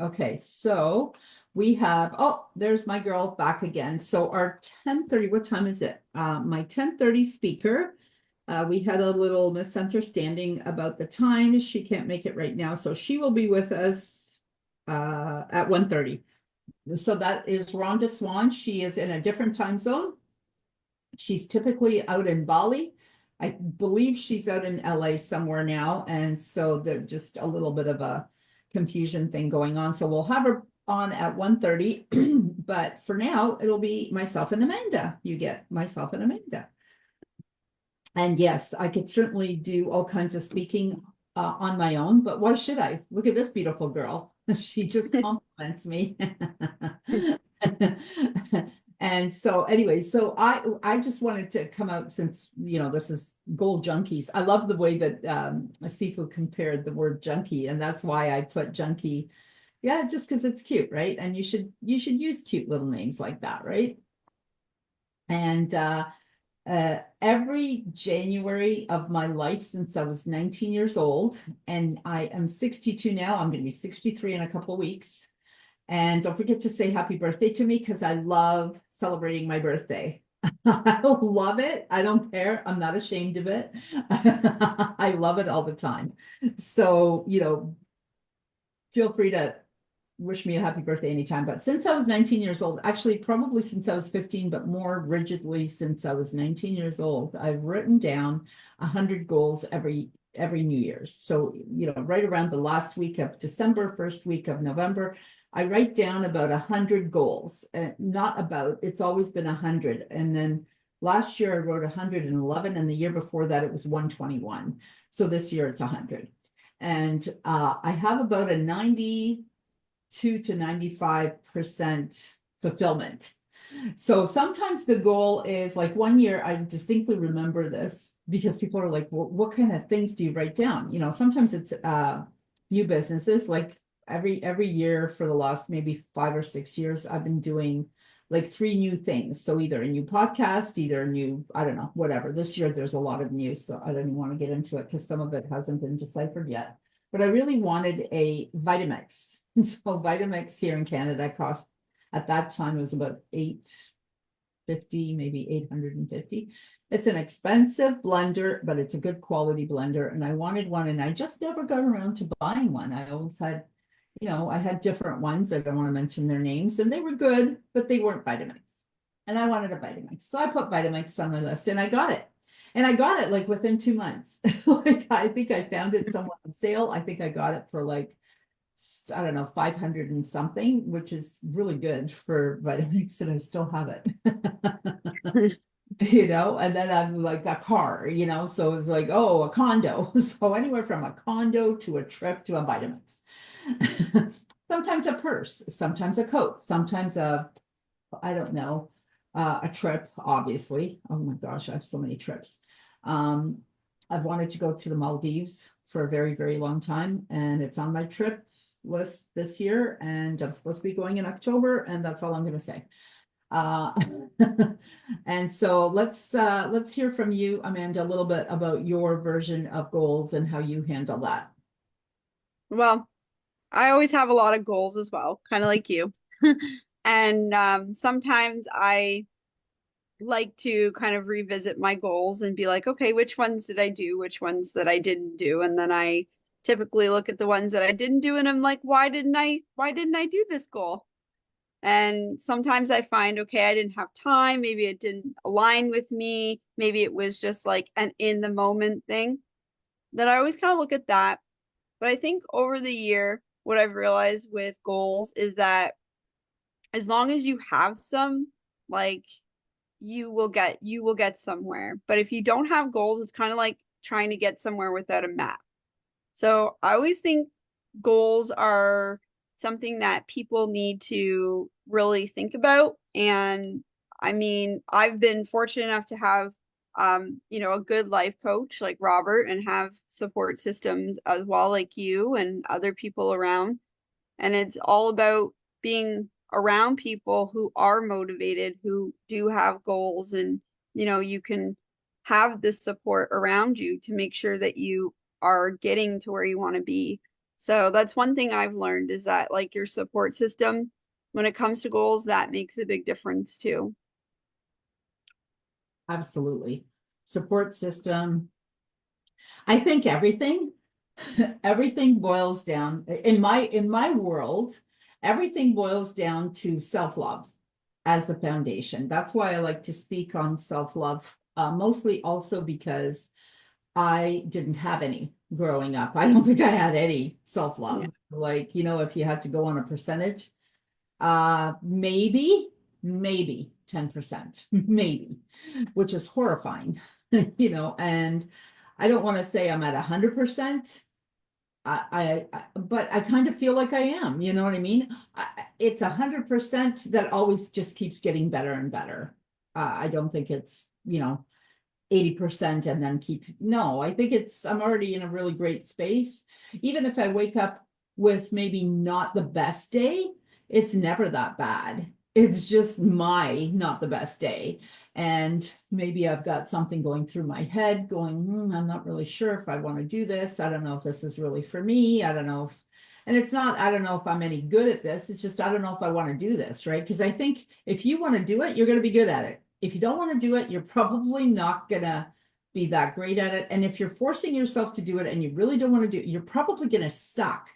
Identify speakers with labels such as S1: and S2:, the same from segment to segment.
S1: Okay, so we have, oh, there's my girl back again. So our 10:30, what time is it? My 10:30 speaker. We had a little misunderstanding about the time. She can't make it right now, so she will be with us at 1:30. So that is Rhonda Swan. She is in a different time zone. She's typically out in Bali. I believe she's out in LA somewhere now. And so there's just a little bit of a confusion thing going on. So we'll have her on at 1:30. But for now, it'll be myself and Amanda. You get myself and Amanda. And yes, I could certainly do all kinds of speaking on my own, but why should I? Look at this beautiful girl. She just compliments me. And so anyway, so I just wanted to come out since, this is Goal Junkies. I love the way that Sifu compared the word junkie, and that's why I put junkie. Yeah, just because it's cute, right? And you should use cute little names like that, right? And every January of my life since I was 19 years old, and I am 62 now, I'm going to be 63 in a couple of weeks. And don't forget to say happy birthday to me because I love celebrating my birthday. I love it. I don't care. I'm not ashamed of it. I love it all the time. So, feel free to wish me a happy birthday anytime. But since I was 19 years old, actually, probably since I was 15, but more rigidly since I was 19 years old, I've written down 100 goals every New Year's. So, right around the last week of December, first week of November, I write down about 100 goals. Not about, it's always been 100. And then last year I wrote 111, and the year before that it was 121. So this year it's 100. And I have about a 92 to 95% fulfillment. So sometimes the goal is like one year, I distinctly remember this because people are like, well, what kind of things do you write down? Sometimes it's new businesses. Like every year for the last maybe 5 or 6 years, I've been doing like 3 new things. So either a new podcast, either a new, I don't know, whatever. This year there's a lot of news, so I don't even want to get into it because some of it hasn't been deciphered yet. But I really wanted a Vitamix. And so Vitamix here in Canada cost, at that time, it was about $850, maybe $850. It's an expensive blender, but it's a good quality blender. And I wanted one, and I just never got around to buying one. I always had, I had different ones. I don't want to mention their names, and they were good, but they weren't Vitamix. And I wanted a Vitamix. So I put Vitamix on my list, and I got it. And I got it like within 2 months. Like I think I found it somewhere on sale. I think I got it for like, I don't know, 500 and something, which is really good for Vitamix, and I still have it. And then I'm like a car, so it's like, oh, a condo. So anywhere from a condo to a trip to a Vitamix. Sometimes a purse, sometimes a coat, sometimes I don't know, a trip, obviously. Oh my gosh, I have so many trips. I've wanted to go to the Maldives for a very, very long time, and it's on my trip list this year, and I'm supposed to be going in October, and that's all I'm going to say. And so let's hear from you, Amanda, a little bit about your version of goals and how you handle that.
S2: Well, I always have a lot of goals as well, kind of like you. And sometimes I like to kind of revisit my goals and be like, okay, which ones did I do? Which ones that I didn't do? And then I typically look at the ones that I didn't do and I'm like, why didn't I do this goal? And sometimes I find, okay, I didn't have time. Maybe it didn't align with me. Maybe it was just like an in the moment thing. That I always kind of look at that. But I think over the year, what I've realized with goals is that as long as you have some, like you will get somewhere. But if you don't have goals, it's kind of like trying to get somewhere without a map. So I always think goals are something that people need to really think about. And I mean, I've been fortunate enough to have a good life coach like Robert and have support systems as well, like you and other people around. And it's all about being around people who are motivated, who do have goals, and you can have this support around you to make sure that you are getting to where you want to be. So that's one thing I've learned is that like your support system, when it comes to goals, that makes a big difference too.
S1: Absolutely. Support system. I think everything, everything boils down in my world, everything boils down to self-love as a foundation. That's why I like to speak on self-love, mostly also because I didn't have any growing up. I don't think I had any
S2: Yeah.
S1: self-love. Like, if you had to go on a percentage, maybe 10%, maybe, which is horrifying, and I don't want to say I'm at 100%. But I kind of feel like I am, you know what I mean? It's 100% that always just keeps getting better and better. I don't think it's, 80% and then no, I think I'm already in a really great space. Even if I wake up with maybe not the best day, it's never that bad. It's just not the best day. And maybe I've got something going through my head going, I'm not really sure if I want to do this. I don't know if this is really for me. I don't know if, and it's not, I don't know if I'm any good at this. It's just, I don't know if I want to do this, right? Because I think if you want to do it, you're going to be good at it. If you don't want to do it, you're probably not going to be that great at it. And if you're forcing yourself to do it and you really don't want to do it, you're probably going to suck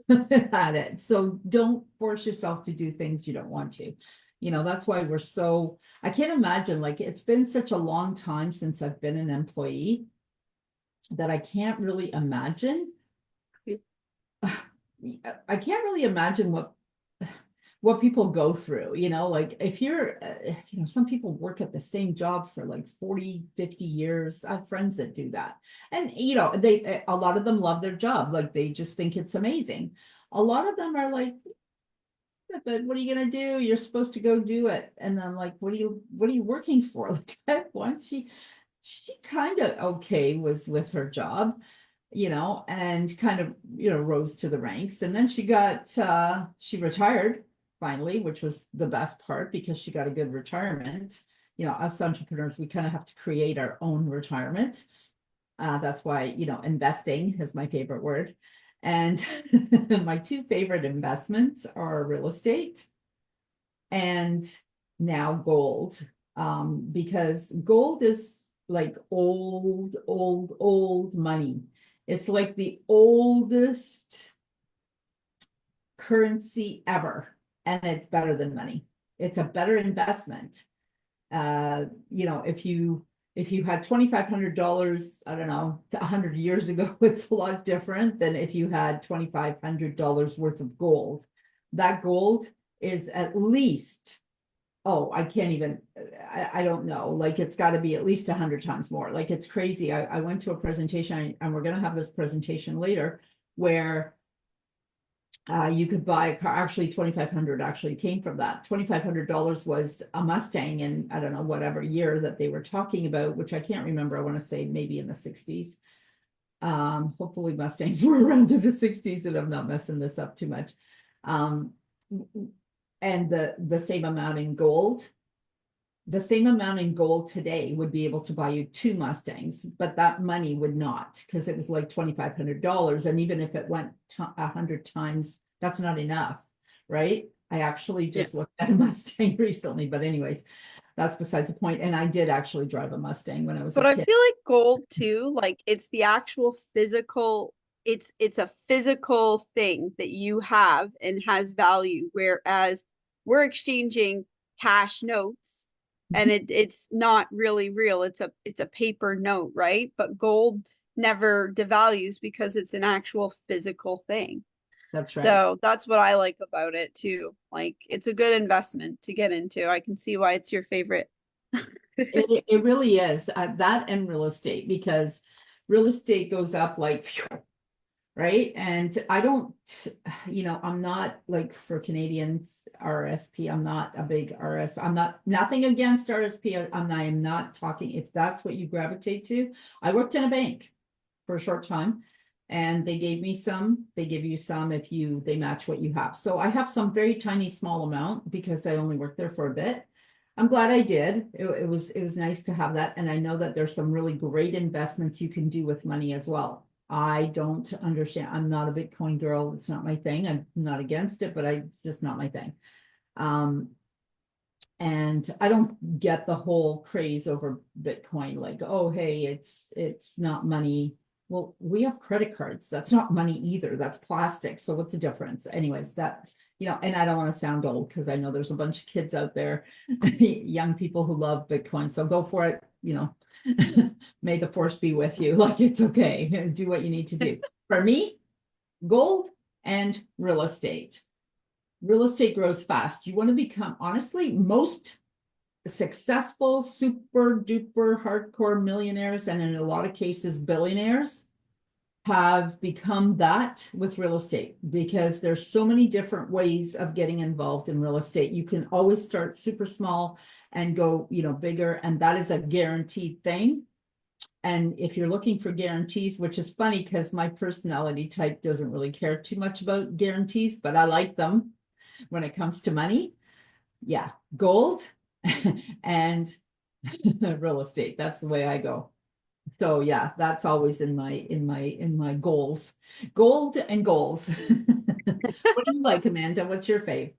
S1: at it. So don't force yourself to do things you don't want to. That's why I can't imagine, like, it's been such a long time since I've been an employee that I can't really imagine. I can't really imagine what people go through, like if you're, some people work at the same job for like 40, 50 years. I have friends that do that. And, a lot of them love their job. Like they just think it's amazing. A lot of them are like, but what are you going to do? You're supposed to go do it. And I'm like, what are you working for? Like once she kind of okay was with her job, and kind of, rose to the ranks. And then she retired finally, which was the best part because she got a good retirement. Us entrepreneurs, we kind of have to create our own retirement. That's why, investing is my favorite word. And my two favorite investments are real estate and now gold. Because gold is like old money. It's like the oldest currency ever, and it's better than money. It's a better investment. If you had $2,500, I don't know, to 100 years ago, it's a lot different than if you had $2,500 worth of gold. That gold is at least, I can't even, I don't know, like it's got to be at least 100 times more. Like it's crazy. I went to a presentation, and we're going to have this presentation later, where you could buy a car. Actually, 2,500 actually came from that. $2,500 was a Mustang in, I don't know, whatever year that they were talking about, which I can't remember. I want to say maybe in the 60s. Hopefully Mustangs were around to the 60s and I'm not messing this up too much. And the same amount in gold. The same amount in gold today would be able to buy you two Mustangs, but that money would not, because it was like $2,500. And even if it went 100 times, that's not enough, right? I actually just looked at a Mustang recently, but anyways, that's besides the point. And I did actually drive a Mustang when I was a
S2: But I
S1: kid.
S2: feel like gold too, like it's the actual physical, it's a physical thing that you have and has value, whereas we're exchanging cash notes and it's not really real. It's a paper note, right? But gold never devalues because it's an actual physical thing.
S1: That's right.
S2: So that's what I like about it too. Like it's a good investment to get into. I can see why it's your favorite.
S1: It really is, that and real estate, because real estate goes up like phew, right? And I don't, I'm not like for Canadians, RSP, I'm not a big RSP. I'm not, nothing against RSP. I am not talking, if that's what you gravitate to. I worked in a bank for a short time and they gave me some, they give you some if they match what you have. So I have some very tiny, small amount because I only worked there for a bit. I'm glad I did. It was nice to have that. And I know that there's some really great investments you can do with money as well. I don't understand. I'm not a Bitcoin girl. It's not my thing. I'm not against it, but just not my thing. And I don't get the whole craze over Bitcoin, like, oh, hey, it's not money. Well, we have credit cards. That's not money either. That's plastic. So what's the difference? Anyways, and I don't want to sound old because I know there's a bunch of kids out there, young people who love Bitcoin. So go for it. May the force be with you. Like, it's okay. Do what you need to do. For me, gold and real estate. Real estate grows fast. You want to become, honestly, most successful, super duper hardcore millionaires, and in a lot of cases, billionaires, have become that with real estate because there's so many different ways of getting involved in real estate. You can always start super small and go, bigger, and that is a guaranteed thing. And if you're looking for guarantees, which is funny because my personality type doesn't really care too much about guarantees, but I like them when it comes to money. Yeah, gold and real estate. That's the way I go. So yeah, that's always in my goals. Gold and goals. What do you like, Amanda? What's your fave?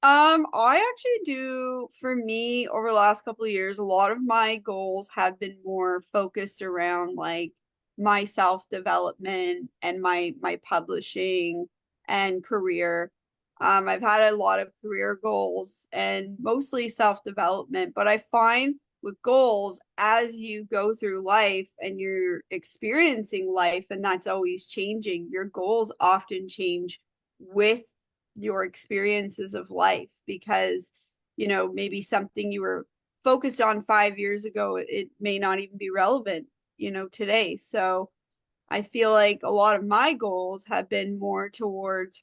S2: I actually do, for me, over the last couple of years, a lot of my goals have been more focused around like my self-development and my publishing and career. I've had a lot of career goals and mostly self-development, but I find with goals, as you go through life and you're experiencing life, and that's always changing, your goals often change with your experiences of life because maybe something you were focused on 5 years ago, it may not even be relevant today. So I feel like a lot of my goals have been more towards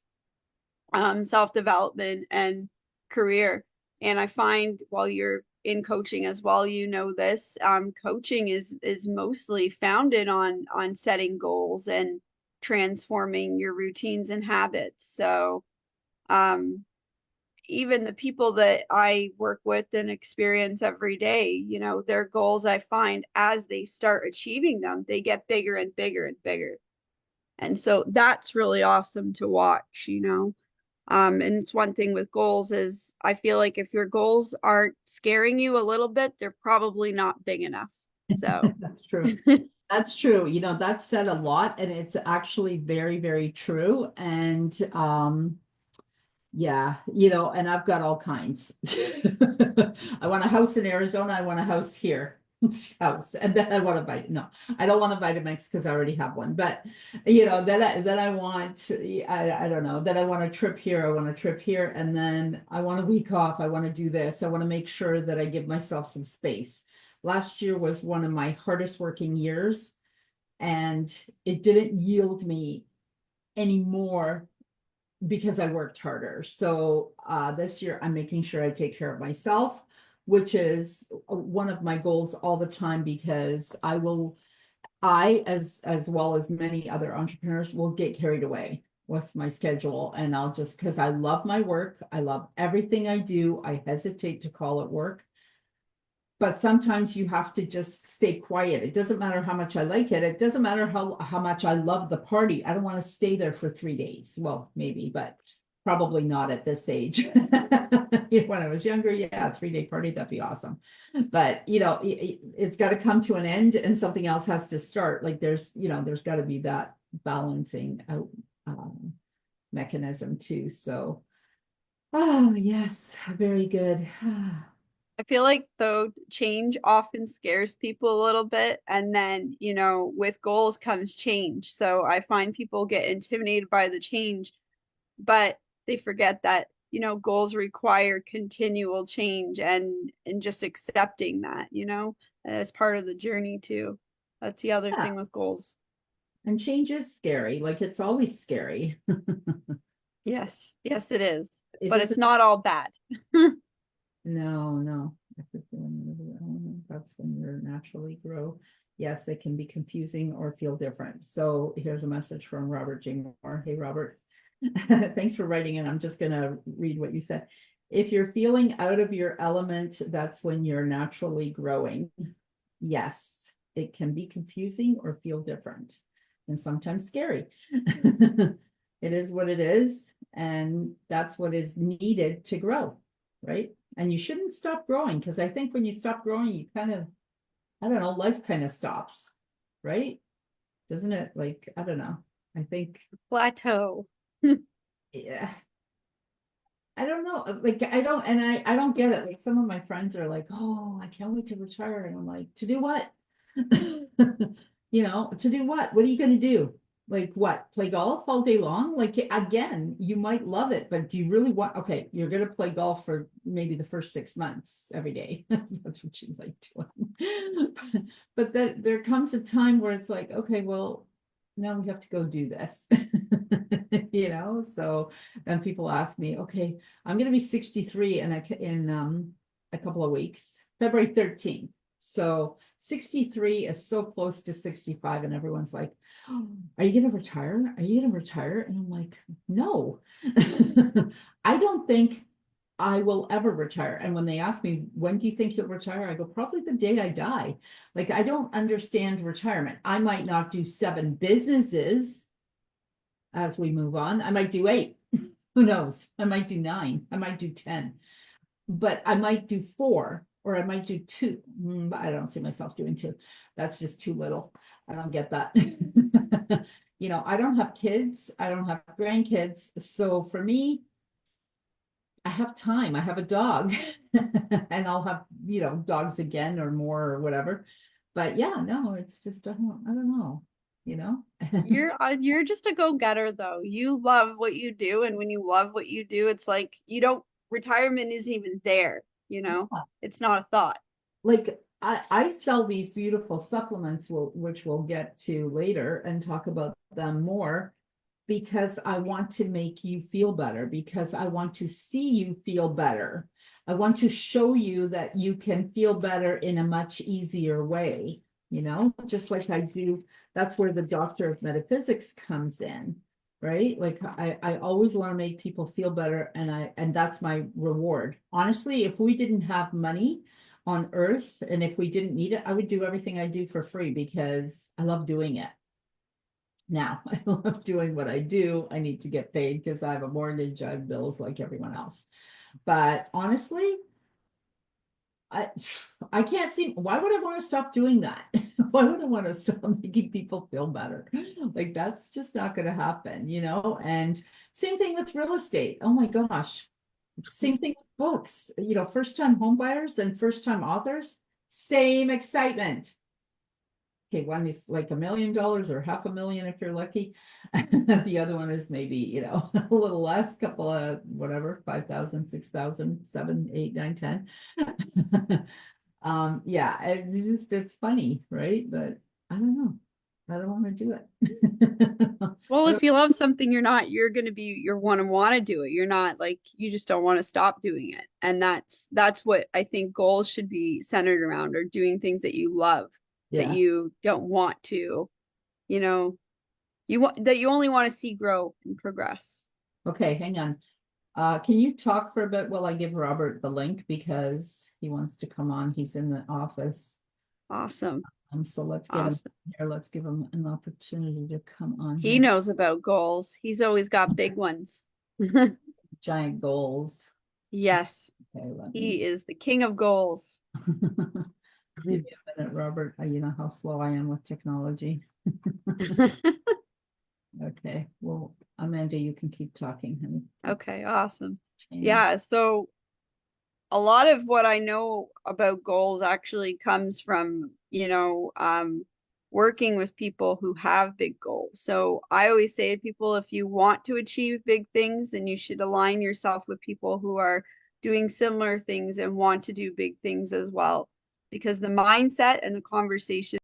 S2: self-development and career. And I find while you're in coaching as well, this coaching is mostly founded on setting goals and transforming your routines and habits. So um, even the people that I work with and experience every day, their goals, I find as they start achieving them, they get bigger and bigger and bigger. And so that's really awesome to watch. And it's one thing with goals is I feel like if your goals aren't scaring you a little bit, they're probably not big enough. So
S1: That's true. That's true. That's said a lot, and it's actually very, very true. And yeah, and I've got all kinds. I want a house in Arizona. I want a house here. House. And then I want to buy, no, I don't want to Vitamix because I already have one. But then I want, I don't know, then I want a trip here. I want a trip here. And then I want a week off. I want to do this. I want to make sure that I give myself some space. Last year was one of my hardest working years, and it didn't yield me any more because I worked harder. So this year I'm making sure I take care of myself, which is one of my goals all the time, because I, as well as many other entrepreneurs, will get carried away with my schedule. And I'll just, because I love my work, I love everything I do. I hesitate to call it work. But sometimes you have to just stay quiet. It doesn't matter how much I like it. It doesn't matter how much I love the party. I don't want to stay there for 3 days. Well, maybe, but probably not at this age. When I was younger, yeah, 3 day party, that'd be awesome. But it's got to come to an end, and something else has to start. Like there's got to be that balancing out mechanism too. So, oh yes, very good.
S2: I feel like though change often scares people a little bit, and then with goals comes change. So I find people get intimidated by the change, but they forget that goals require continual change and just accepting that as part of the journey too. That's the other
S1: Yeah.
S2: thing with goals.
S1: And change is scary. Like it's always scary.
S2: Yes, yes, it is,
S1: It
S2: but it's
S1: doesn't,
S2: not all bad.
S1: no. That's when you naturally grow. Yes, it can be confusing or feel different. So here's a message from Robert J. Moore. Hey, Robert. Thanks for writing in. I'm just going to read what you said. If you're feeling out of your element, that's when you're naturally growing. Yes, it can be confusing or feel different. and sometimes scary. It is what it is, and that's what is needed to grow, right? And you shouldn't stop growing, because I think when you stop growing, you kind of, I don't know, life kind of stops, right? Doesn't it? Like, I don't know. I think,
S2: Plateau.
S1: yeah, I don't know. Like, I don't, and I don't get it. Like, some of my friends are like, "Oh, I can't wait to retire," and I'm like, "To do what?" You know, to do what? What are you going to do? Like, what? Play golf all day long? Like, again, you might love it, but do you really want? Okay, you're going to play golf for maybe the first 6 months every day. That's what you like doing. But that there comes a time where it's like, okay, well, now we have to go do this. You know, so then people ask me, okay, I'm going to be 63 in a couple of weeks, February 13th. So 63 is so close to 65, and everyone's like, oh, are you going to retire? Are you going to retire? And I'm like, no. I don't think I will ever retire. And when they ask me, when do you think you'll retire? I go, probably the day I die. Like, I don't understand retirement. I might not do 7 businesses as we move on. I might do 8. Who knows? I might do 9. I might do 10. But I might do 4, or I might do 2. But I don't see myself doing 2. That's just too little. I don't get that. You know, I don't have kids. I don't have grandkids. So for me, I have time. I have a dog, and I'll have, you know, dogs again or more or whatever. But yeah, no, it's just, I don't know, you know?
S2: You're just a go-getter though. You love what you do, and when you love what you do, it's like you don't retirement isn't even there, you know? It's not a thought.
S1: Like, I sell these beautiful supplements, which we'll get to later and talk about them more, because I want to make you feel better, because I want to see you feel better. I want to show you that you can feel better in a much easier way, you know, just like I do. That's where the doctor of metaphysics comes in, right? Like, I always want to make people feel better, and that's my reward. Honestly, if we didn't have money on earth, and if we didn't need it, I would do everything I do for free, because I love doing it. Now, I love doing what I do. I need to get paid because I have a mortgage, I have bills like everyone else. But honestly, I I can't see, why would I want to stop doing that? Why would I want to stop making people feel better? Like, that's just not going to happen, you know? And same thing with real estate. Oh my gosh. Same thing with books. You know, first-time home buyers and first-time authors, same excitement. Okay, one is like $1 million or $500,000 if you're lucky. The other one is maybe, you know, a little less, couple of whatever, 5,000, 6,000, 7, 8, 9, 10. Yeah, it's funny, right? But I don't know. I don't want to do it.
S2: Well,
S1: I
S2: if you love something, you're gonna be you're want to do it. You're not like you just don't want to stop doing it. And that's what I think goals should be centered around, or doing things that you love, that
S1: Yeah.
S2: you don't want to, you know, you want that you only want to see grow and progress.
S1: Okay, hang on. Can you talk for a bit while I give Robert the link, because he wants to come on. He's in the office.
S2: Awesome.
S1: So let's get him
S2: Awesome.
S1: here. Let's give him an opportunity to come on
S2: He
S1: here.
S2: knows about goals. He's always got big ones.
S1: Giant goals.
S2: Yes,
S1: Okay, let me
S2: he is the king of goals.
S1: give you a minute, Robert. You know how slow I am with technology. Okay, well, Amanda, you can keep talking, honey.
S2: Okay, awesome.
S1: Change.
S2: Yeah, so a lot of what I know about goals actually comes from, working with people who have big goals. So I always say to people, if you want to achieve big things, then you should align yourself with people who are doing similar things and want to do big things as well. Because the mindset and the conversation